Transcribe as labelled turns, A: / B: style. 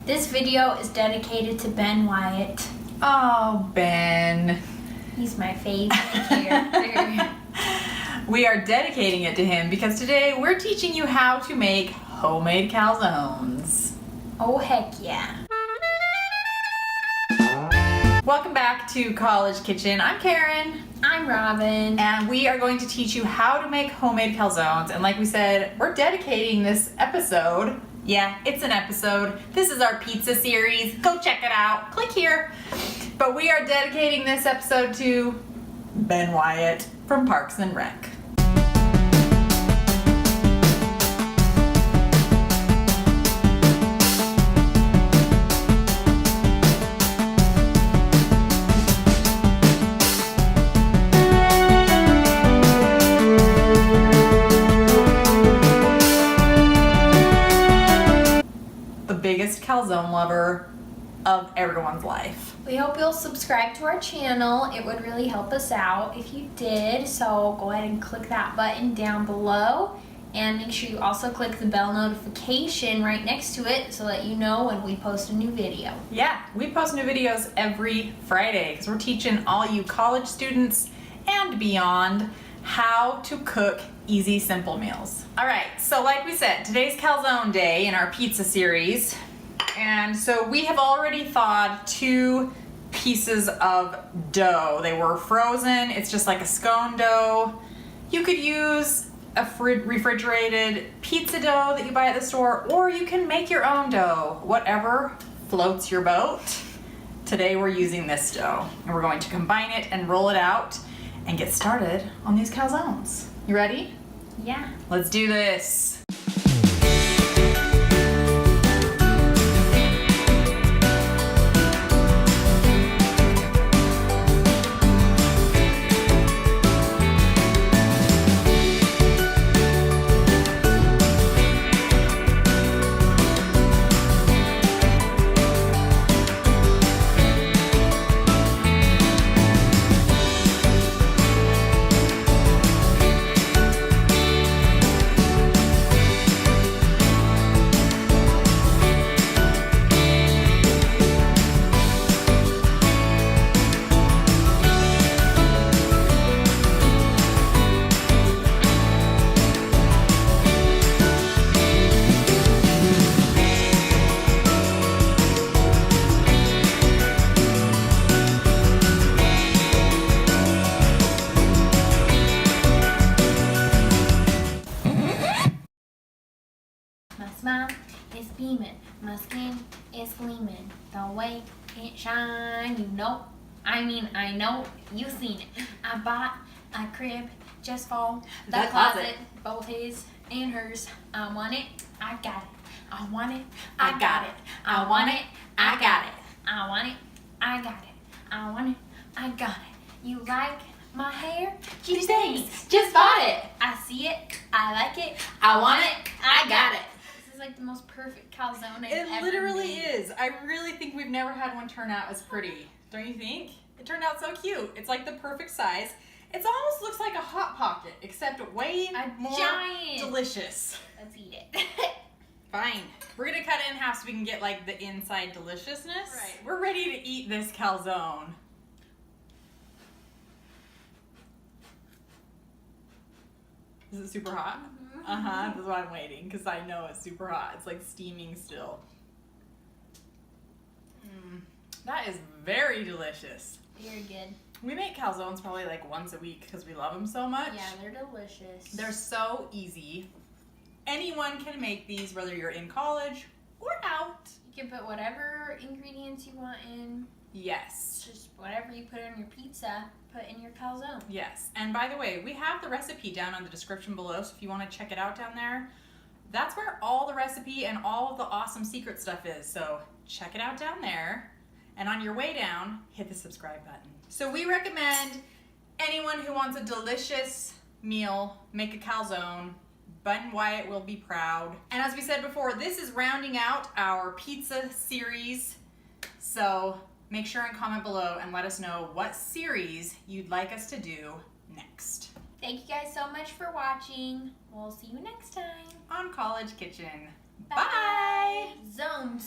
A: This video is dedicated to Ben Wyatt.
B: Oh, Ben.
A: He's my favorite character.
B: We are dedicating it to him because today we're teaching you how to make homemade calzones.
A: Oh, heck yeah.
B: Welcome back to College Kitchen. I'm Karen.
A: I'm Robin.
B: And we are going to teach you how to make homemade calzones. And like we said, we're dedicating this episode. Yeah, it's an episode. This is our pizza series. Go check it out. Click here. But we are dedicating this episode to Ben Wyatt from Parks and Rec. Biggest calzone lover of everyone's life.
A: We hope you'll subscribe to our channel. It would really help us out if you did. So go ahead and click that button down below. And make sure you also click the bell notification right next to it so that you know when we post a new video.
B: Yeah, we post new videos every Friday because we're teaching all you college students and beyond how to cook easy, simple meals. All right, so like we said, today's calzone day in our pizza series. And so we have already thawed 2 pieces of dough. They were frozen. It's just like a scone dough. You could use a refrigerated pizza dough that you buy at the store, or you can make your own dough, whatever floats your boat. Today we're using this dough, and we're going to combine it and roll it out and get started on these calzones. You ready?
A: Yeah.
B: Let's do this.
A: My smile is beaming, my skin is gleaming. The way it shine, I know you seen it. I bought a crib just for the closet, both his and hers. I want it, I got it. I want it, I got it. I want it, I got it. I want it, I got it. I want it, I got it. You like my hair? Gee, thanks, just bought it. I see it, I like it. I want it, I got it. This is like the most perfect calzone I've ever
B: It literally
A: made.
B: is. I really think we've never had one turn out as pretty. Don't you think? It turned out so cute. It's like the perfect size. It almost looks like a Hot Pocket, except way more
A: giant.
B: delicious.
A: Let's eat it.
B: Fine. We're gonna cut it in half so we can get like the inside deliciousness.
A: Right.
B: We're ready to eat this calzone. Is it super hot?
A: Mm-hmm.
B: That's why I'm waiting, because I know it's super hot. It's like steaming still. That is very delicious.
A: Very good.
B: We make calzones probably like once a week because we love them so much.
A: Yeah, they're delicious.
B: They're so easy. Anyone can make these, whether you're in college or out.
A: You can put whatever ingredients you want in.
B: Yes.
A: Just whatever you put on your pizza, put in your calzone.
B: Yes. And by the way, we have the recipe down on the description below, so if you want to check it out down there, that's where all the recipe and all of the awesome secret stuff is. So check it out down there. And on your way down, hit the subscribe button. So we recommend anyone who wants a delicious meal, make a calzone. Ben Wyatt will be proud. And as we said before, this is rounding out our pizza series. So make sure and comment below and let us know what series you'd like us to do next.
A: Thank you guys so much for watching. We'll see you next time.
B: On College Kitchen.
A: Bye. Zone.